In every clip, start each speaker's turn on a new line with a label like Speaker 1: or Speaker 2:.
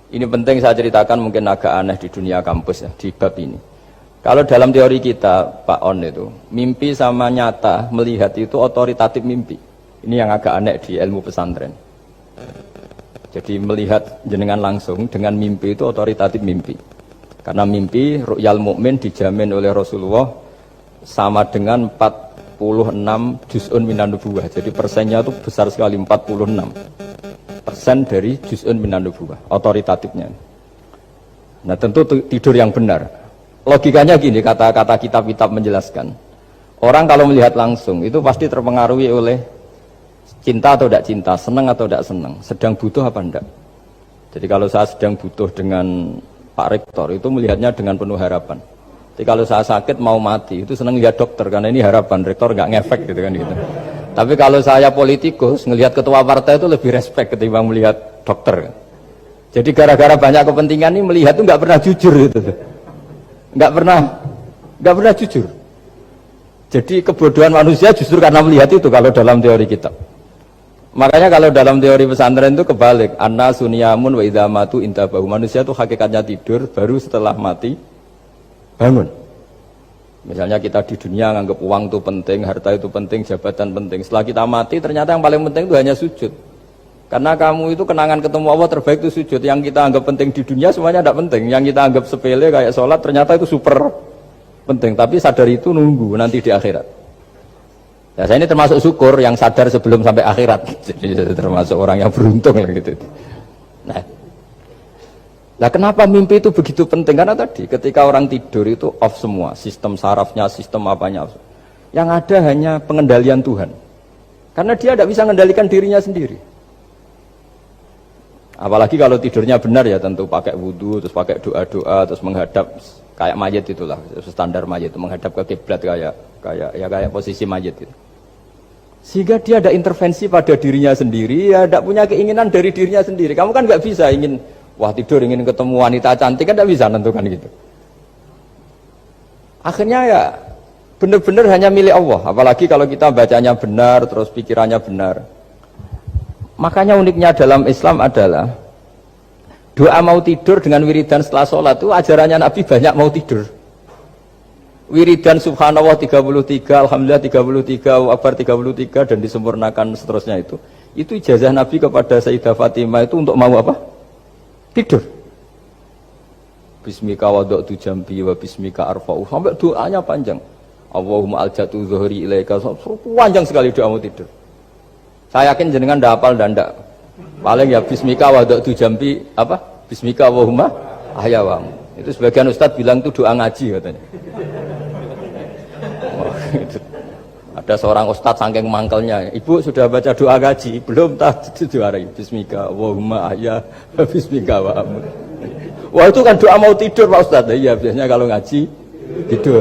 Speaker 1: Ini penting saya ceritakan, mungkin agak aneh di dunia kampus ya, di bab ini. Kalau dalam teori kita, Pak On itu, mimpi sama nyata, melihat itu otoritatif mimpi. Ini yang agak aneh di ilmu pesantren. Jadi melihat jenengan langsung dengan mimpi itu otoritatif mimpi. Karena mimpi, ru'yal mukmin dijamin oleh Rasulullah sama dengan 46 juz'un minan nubuwah. Jadi persennya itu besar sekali, 46% dari juz'un minan nubuwah, otoritatifnya. Nah tentu tidur yang benar. Logikanya gini, kata-kata kitab-kitab menjelaskan. Orang kalau melihat langsung itu pasti terpengaruhi oleh cinta atau tidak cinta, senang atau tidak senang, sedang butuh apa tidak. Jadi kalau saya sedang butuh dengan Pak Rektor itu melihatnya dengan penuh harapan. Jadi kalau saya sakit mau mati itu senang lihat dokter karena ini harapan, Rektor nggak ngefek gitu kan gitu. Tapi kalau saya politikus ngelihat ketua partai itu lebih respect ketimbang melihat dokter. Jadi gara-gara banyak kepentingan ini melihat itu nggak pernah jujur gitu. Nggak pernah jujur. Jadi kebodohan manusia justru karena melihat itu kalau dalam teori kita. Makanya kalau dalam teori pesantren itu kebalik, anna sunyamun wa idza matu intabahu. Manusia itu hakikatnya tidur, baru setelah mati bangun. Misalnya kita di dunia nganggap uang itu penting, harta itu penting, jabatan penting. Setelah kita mati ternyata yang paling penting itu hanya sujud. Karena kamu itu kenangan ketemu Allah terbaik itu sujud. Yang kita anggap penting di dunia semuanya tidak penting. Yang kita anggap sepele kayak sholat ternyata itu super penting. Tapi sadar itu nunggu nanti di akhirat. Ya, saya ini termasuk syukur yang sadar sebelum sampai akhirat. Jadi termasuk orang yang beruntung lah gitu. Nah, kenapa mimpi itu begitu penting? Karena tadi ketika orang tidur itu off semua, sistem sarafnya, sistem apanya. Yang ada hanya pengendalian Tuhan. Karena dia tidak bisa mengendalikan dirinya sendiri. Apalagi kalau tidurnya benar ya tentu pakai wudhu, terus pakai doa-doa, terus menghadap kayak mayit itulah, standar mayit itu menghadap ke kiblat kayak posisi mayit itu. Sehingga dia ada intervensi pada dirinya sendiri, ya tidak punya keinginan dari dirinya sendiri. Kamu kan nggak bisa ingin wah tidur ingin ketemu wanita cantik kan tidak bisa nentukan gitu. Akhirnya ya benar-benar hanya milik Allah. Apalagi kalau kita bacanya benar, terus pikirannya benar. Makanya uniknya dalam Islam adalah doa mau tidur dengan wiridan setelah sholat itu ajarannya Nabi banyak mau tidur. Wiridan subhanallah 33, alhamdulillah 33, Akbar 33 dan disempurnakan seterusnya itu ijazah Nabi kepada Sayyidah Fatimah itu untuk mau apa? Tidur. Bismika wada'tu jambi wa bismika arfa'u, sampai doanya panjang. Allahumma aljatu zuhri ilaika, panjang sekali doa mau tidur. Saya yakin jenengan ndak hafal dan ndak. Paling ya bismika wada'tu jambi apa? Bismika Allahumma ahyawamu. Itu sebagian ustaz bilang itu doa ngaji katanya. Gitu. Ada seorang ustaz saking mangkelnya, ibu sudah baca doa ngaji belum? Tak juara bismika Allahumma ahya bismika wa amut. Wah itu kan doa mau tidur Pak Ustaz. Iya biasanya kalau ngaji tidur.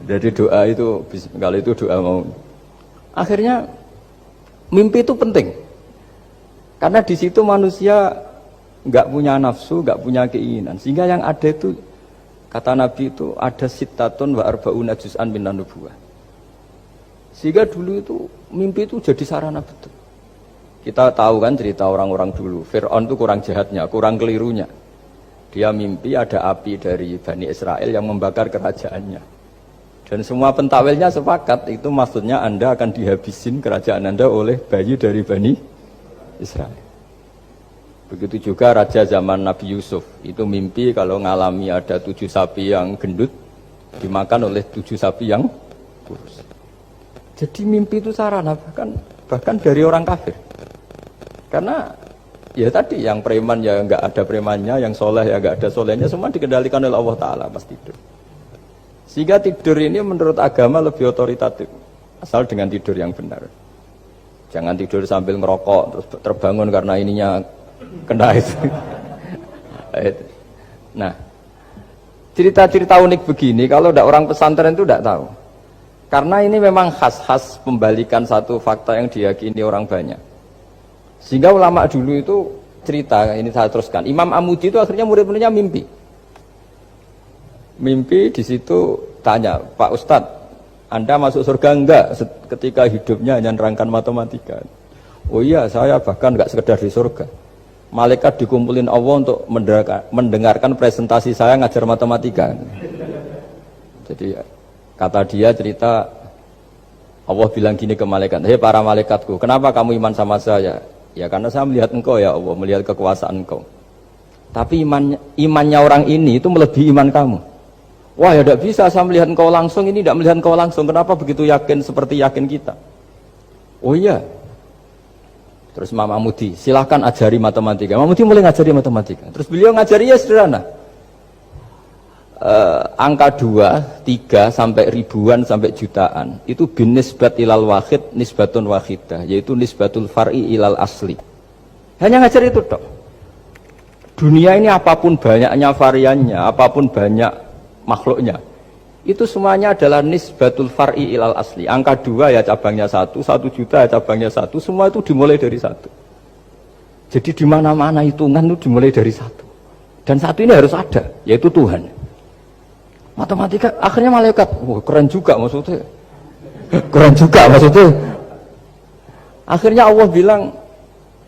Speaker 1: Jadi doa itu kalau itu doa mau. Akhirnya mimpi itu penting karena di situ manusia nggak punya nafsu, nggak punya keinginan, sehingga yang ada itu kata Nabi itu ada sittatun wa arba'una juz'an minan nubuwah. Sehingga dulu itu mimpi itu jadi sarana betul. Kita tahu kan cerita orang-orang dulu, Fir'aun itu kurang jahatnya, kurang kelirunya. Dia mimpi ada api dari Bani Israel yang membakar kerajaannya. Dan semua pentakwilnya sepakat itu maksudnya Anda akan dihabisin kerajaan Anda oleh bayi dari Bani Israel. Begitu juga raja zaman Nabi Yusuf itu mimpi kalau ngalami ada 7 sapi yang gendut dimakan oleh 7 sapi yang kurus. Jadi mimpi itu sarana bahkan dari orang kafir. Karena ya tadi yang preman ya nggak ada premannya, yang soleh ya nggak ada solehnya, semua dikendalikan oleh Allah Taala pas tidur. Sehingga tidur ini menurut agama lebih otoritatif, asal dengan tidur yang benar. Jangan tidur sambil ngerokok terus terbangun karena ininya kena itu. Nah, cerita-cerita unik begini kalau tidak orang pesantren itu tidak tahu. Karena ini memang khas pembalikan satu fakta yang diyakini orang banyak. Sehingga ulama dulu itu cerita, ini saya teruskan. Imam Amudi itu akhirnya murid-muridnya mimpi. Mimpi di situ tanya, Pak Ustadz, Anda masuk surga enggak ketika hidupnya hanya nerangkan matematika? Oh iya, saya bahkan enggak sekedar di surga. malaikat dikumpulin Allah untuk mendengarkan presentasi saya ngajar matematika. Jadi kata dia cerita, Allah bilang gini ke malaikat, hei para malaikatku, kenapa kamu iman sama saya? Ya karena saya melihat engkau ya Allah, melihat kekuasaan engkau. Tapi imannya orang ini itu melebihi iman kamu. Wah ya tidak bisa saya melihat engkau langsung, ini tidak melihat engkau langsung. Kenapa begitu yakin seperti yakin kita? Oh iya. Terus Mama Mudi, silahkan ajari matematika. Mama Mudi mulai ngajari matematika. Terus beliau ngajari ya sederhana. Angka 2, 3 sampai ribuan sampai jutaan itu bin nisbat ilal wahid nisbatun wahidah, yaitu nisbatul far'i ilal asli. Hanya ngajar itu dok. Dunia ini apapun banyaknya variannya, apapun banyak makhluknya, itu semuanya adalah nisbatul far'i ilal asli. Angka 2 ya cabangnya 1, 1 juta ya cabangnya 1, semua itu dimulai dari 1. Jadi di mana-mana hitungan itu dimulai dari 1. Dan 1 ini harus ada, yaitu Tuhan. Matematika akhirnya malaikat, wah keren juga maksudnya. Keren juga maksudnya. Akhirnya Allah bilang,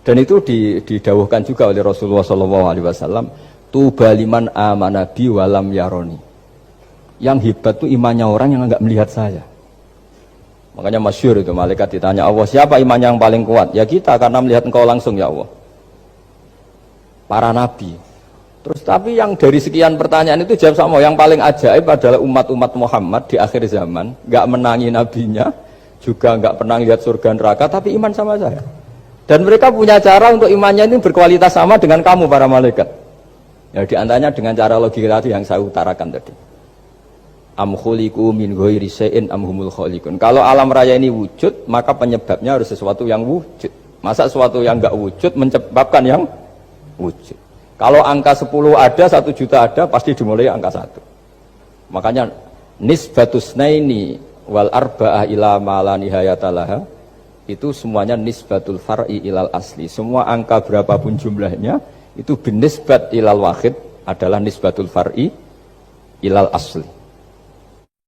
Speaker 1: dan itu didawuhkan juga oleh Rasulullah SAW, tuba liman amana bi walam yaroni. Yang hebat itu imannya orang yang enggak melihat saya. Makanya masyhur itu, malaikat ditanya Allah, siapa imannya yang paling kuat? Ya kita, karena melihat engkau langsung ya Allah. Para nabi. Terus tapi yang dari sekian pertanyaan itu jawab sama, yang paling ajaib adalah umat-umat Muhammad di akhir zaman, enggak menangi nabinya, juga enggak pernah lihat surga neraka, tapi iman sama saya. Dan mereka punya cara untuk imannya ini berkualitas sama dengan kamu para malaikat. Ya diantaranya dengan cara logika tadi yang saya utarakan tadi. Am khuliqu min ghairi syai'in am humul khaliqun. Kalau alam raya ini wujud, maka penyebabnya harus sesuatu yang wujud. Masa sesuatu yang enggak wujud menyebabkan yang wujud. Kalau angka 10 ada, 1 juta ada, pasti dimulai angka 1. Makanya nisbatus naini wal arba'ah ila ma la nihayata laha, itu semuanya nisbatul far'i ilal asli. Semua angka berapapun jumlahnya itu binisbat ilal wahid adalah nisbatul far'i ilal asli.